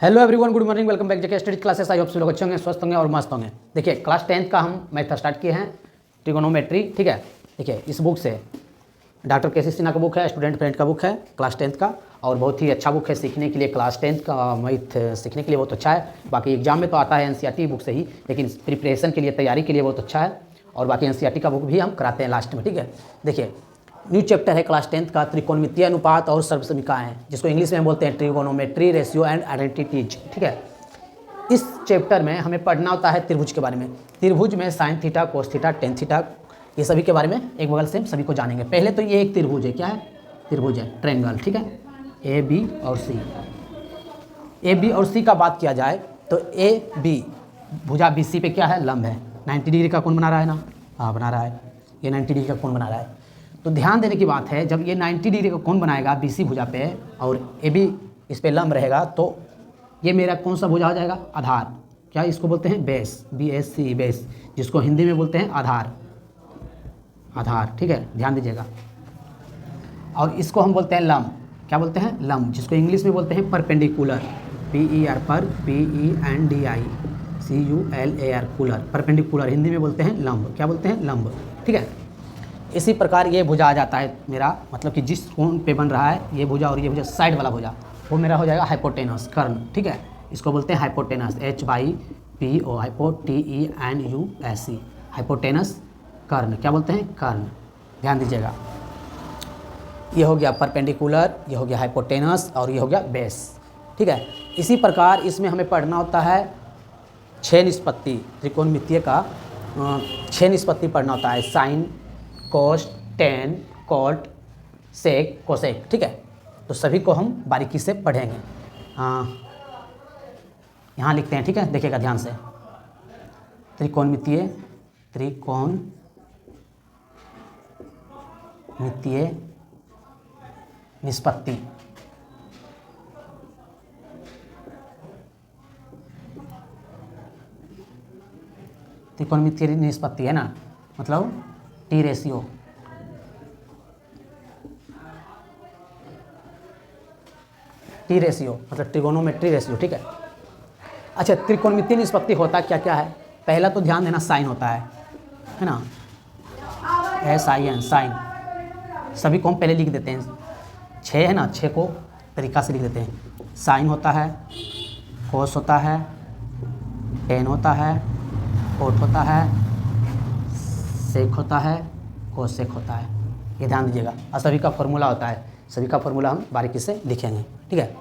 Hello everyone, good morning, welcome back JK study classes. I hope सभी लोग अच्छे होंगे, स्वस्थ होंगे और मस्त होंगे। देखिए क्लास 10th का हम मैथ स्टार्ट किए हैं, ट्रिगोनोमेट्री। ठीक है, देखिए इस बुक से डॉक्टर के सी सिन्हा का बुक है, स्टूडेंट फ्रेंड का बुक है क्लास 10th का, और बहुत ही अच्छा बुक है सीखने के लिए। क्लास 10th का मैथ सीखने के लिए बहुत अच्छा है। बाकी एग्जाम में तो आता है एनसीईआरटी बुक से ही, लेकिन प्रिपरेशन के लिए, तैयारी के लिए बहुत अच्छा है। और बाकी एनसीईआरटी का बुक भी हम कराते हैं लास्ट में। ठीक है, देखिए न्यू चैप्टर है क्लास 10th का, त्रिकोणमितीय अनुपात और सर्वसमीकाएं, जिसको इंग्लिश में बोलते हैं ट्रिगोनोमेट्री, रेशियो एंड आइडेंटिटीज। ठीक है, इस चैप्टर में हमें पढ़ना होता है त्रिभुज के बारे में। त्रिभुज में sine theta, cos theta, tan theta, ये सभी के बारे में एक बगल से सभी को जानेंगे। पहले तो ये एक त्रिभुज है, क्या है? त्रिभुज है, ट्रायंगल। ठीक है, ए बी और सी। ए बी और सी का बात किया जाए तो ए बी भुजा बी सी पे क्या है? लंब है। 90 डिग्री का कोण बना रहा है ना? हाँ बना रहा है, ये 90 डिग्री का कोण बना रहा है। तो ध्यान देने की बात है, जब ये 90 डिग्री का कोण बनाएगा बी सी भुजा पे और ए बी इस पे लंब रहेगा, तो ये मेरा कौन सा भुजा हो जाएगा? आधार। क्या इसको बोलते हैं? Base, B S C, base, जिसको हिंदी में बोलते हैं आधार। आधार, ठीक है, ध्यान दीजिएगा। और इसको हम बोलते हैं लंब। क्या बोलते हैं? लंब, जिसको इंग्लिश में बोलते हैं perpendicular, P E R, per P E N D I C U L A R, cular, perpendicular, Hindi में बोलते हैं लंब। क्या बोलते हैं? लंब। ठीक है, इसी प्रकार ये भुजा आ जाता है मेरा, मतलब कि जिस कोण पे बन रहा है ये भुजा और ये भुजा, साइड वाला भुजा, वो मेरा हो जाएगा हाइपोटेनस, कर्ण। ठीक है, इसको बोलते हैं hypotenuse, H Y P O, hypo T E N U S C, hypotenuse, कर्ण। क्या बोलते हैं? कर्ण। ध्यान दीजिएगा, ये हो गया परपेंडिकुलर, ये हो गया हाइपोटेनस और ये हो गया बेस। ठीक है, इसी प्रकार इसमें हमें पढ़ना होता है 6 निष्पत्ति, त्रिकोणमितीय का 6 निष्पत्ति पढ़ना होता है। साइन, कोस, टेन, कॉट, सेक, कोसेक। ठीक है, तो सभी को हम बारीकी से पढ़ेंगे। यहाँ लिखते हैं, ठीक है, देखिएगा ध्यान से। त्रिकोणमितीय, त्रिकोणमितीय निष्पत्ति। त्रिकोणमितीय निष्पत्ति है ना, मतलब टी रेशियो। टी रेशियो मतलब ट्रिगोनोमेट्री रेशियो। ठीक है, अच्छा, त्रिकोणमितीय निष्पत्ति होता क्या क्या है? पहला तो ध्यान देना, साइन होता है ना, एस आई एन, साइन। सभी को हम पहले लिख देते हैं, 6 है ना, 6 को तरीका से लिख देते हैं। साइन होता है, कोस होता है, टेन होता है, कोट होता है, सेक होता है, कोसेक होता है। ये ध्यान दीजिएगा, और सभी का फॉर्मूला होता है। सभी का फॉर्मूला हम बारीकी से लिखेंगे। ठीक है,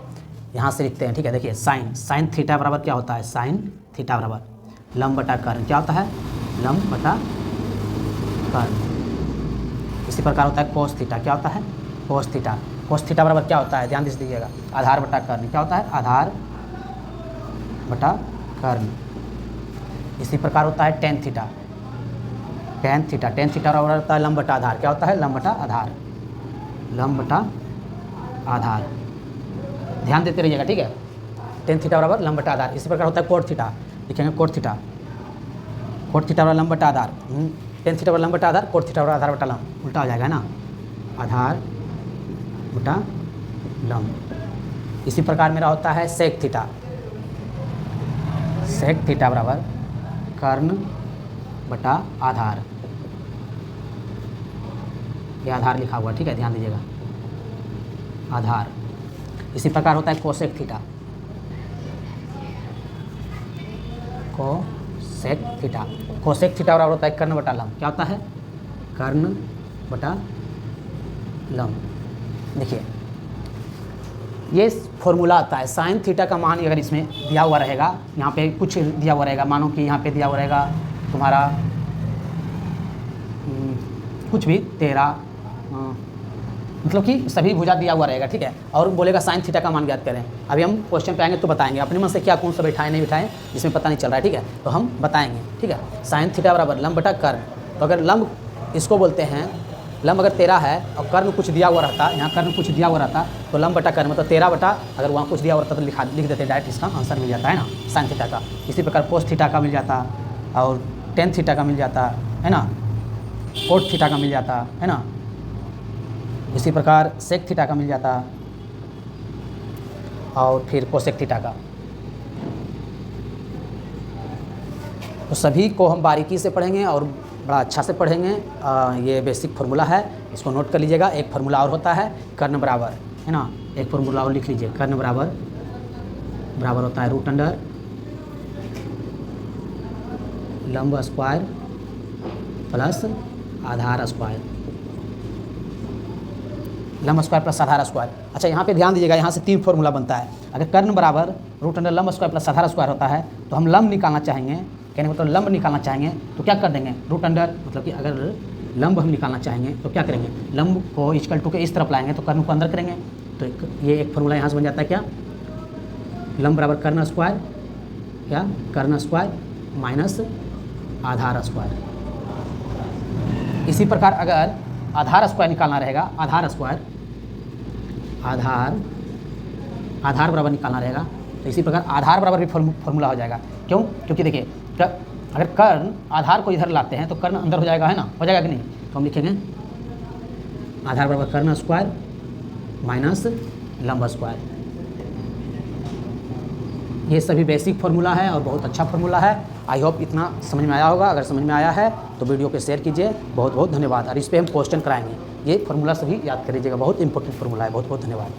यहाँ से लिखते हैं। ठीक है, देखिए साइन, साइन थीटा बराबर क्या होता है? साइन थीटा बराबर लंब बटा कर्ण। क्या होता है? लंब बटा कर्ण। इसी प्रकार होता है कोस थीटा। क्या होता है? Cos theta. कोस थीटा बराबर क्या होता है? ध्यान दीजिएगा, आधार बटा कर्ण। क्या होता है? आधार बटा कर्ण। इसी प्रकार होता है tan theta. Tan theta, tan theta बराबर होता है लंब बटा आधार। क्या होता है? लंब बटा आधार, लंब बटा आधार। ध्यान देते रहिएगा। ठीक है, टेन थीटा बराबर लंब बटा आधार। इसी प्रकार होता है कोट थीटा। लिखेंगे कोट थीटा, कोट थीटा बराबर लंब बटा आधार। टेन थीटा बराबर लंब बटा आधार, कोट थीटा बराबर आधार बटा लंब, उल्टा हो जाएगा ना, आधार बटा लंब। इसी प्रकार मेरा होता है सेक थीटा। सेक थीटा बराबर कर्ण बटा आधार। ये आधार लिखा हुआ, ठीक है, ध्यान दीजिएगा, आधार। इसी प्रकार होता है cosec theta. Cosec theta, cosec theta बराबर होता है कर्ण बटा लंब। क्या होता है? कर्ण बटा लंब। देखिए ये फॉर्मूला आता है। साइन थीटा का मान अगर इसमें दिया हुआ रहेगा, यहाँ पे कुछ दिया हुआ रहेगा, मानो कि यहाँ पे दिया हुआ रहेगा तुम्हारा कुछ भी 13, मतलब कि सभी भुजा दिया हुआ रहेगा। ठीक है, और बोलेगा साइन थीटा का मान ज्ञात करें। अभी हम क्वेश्चन पे आएंगे तो बताएंगे अपने मन से क्या कौन सा बैठाएं नहीं बैठाएं, जिसमें पता नहीं चल रहा है। ठीक है, तो हम बताएंगे। ठीक है, साइन थीटा बराबर लंब बटा कर्ण। तो अगर लंब इसको बोलते हैं, लंब अगर 13 है और कर्ण कुछ दिया हुआ रहता, यहाँ कर्ण कुछ दिया हुआ रहता, तो लंब बटा कर्ण मतलब 13 बटा, अगर वहाँ कुछ दिया हुआ रहता तो लिख देते, डायरेक्ट इसका आंसर मिल जाता है ना, साइन थीटा का। इसी प्रकार कोस थीटा का मिल जाता, और टेन थीटा का मिल जाता है ना, कोट थीटा का मिल जाता है ना, इसी प्रकार सेक थीटा का मिल जाता और फिर कोसेक थीटा का। तो सभी को हम बारीकी से पढ़ेंगे और बड़ा अच्छा से पढ़ेंगे। ये बेसिक फार्मूला है, इसको नोट कर लीजिएगा। एक फार्मूला और होता है कर्ण बराबर, है ना, एक फार्मूला और लिख लीजिए। कर्ण बराबर होता है रूट अंडर लंब स्क्वायर प्लस आधार स्क्वायर, लंब स्क्वायर प्लस आधार स्क्वायर। अच्छा, यहाँ पे ध्यान दीजिएगा, यहाँ से 3 फार्मूला बनता है। अगर कर्ण बराबर रूट अंडर लंब स्क्वायर प्लस आधार स्क्वायर होता है तो हम लंब निकालना चाहेंगे, कहने मतलब लंब निकालना चाहेंगे तो क्या कर देंगे, रूट अंडर, मतलब कि अगर लंब हम निकालना चाहेंगे तो क्या करेंगे, लंब को इक्वल टू के इस तरफ लाएंगे तो कर्ण को अंदर करेंगे। तो ये एक फार्मूला यहाँ से बन जाता है, क्या, लंब बराबर कर्ण स्क्वायर, क्या, कर्ण स्क्वायर माइनस आधार स्क्वायर। इसी प्रकार अगर आधार स्क्वायर निकालना रहेगा, आधार स्क्वायर, आधार बराबर निकालना रहेगा तो इसी प्रकार आधार बराबर भी फॉर्मूला हो जाएगा। क्यों, क्योंकि देखिए अगर कर्ण आधार को इधर लाते हैं तो कर्ण अंदर हो जाएगा, है ना, हो जाएगा कि नहीं। तो हम लिखेंगे आधार बराबर कर्ण स्क्वायर माइनस लंब स्क्वायर। ये सभी बेसिक फार्मूला है और बहुत अच्छा फार्मूला है। आई होप इतना समझ में आया होगा। अगर समझ में आया है तो वीडियो को शेयर कीजिए। बहुत बहुत धन्यवाद। और इस पर हम क्वेश्चन कराएंगे। ये फार्मूला सभी याद कर लीजिएगा, बहुत इंपॉर्टेंट फार्मूला है। बहुत बहुत धन्यवाद।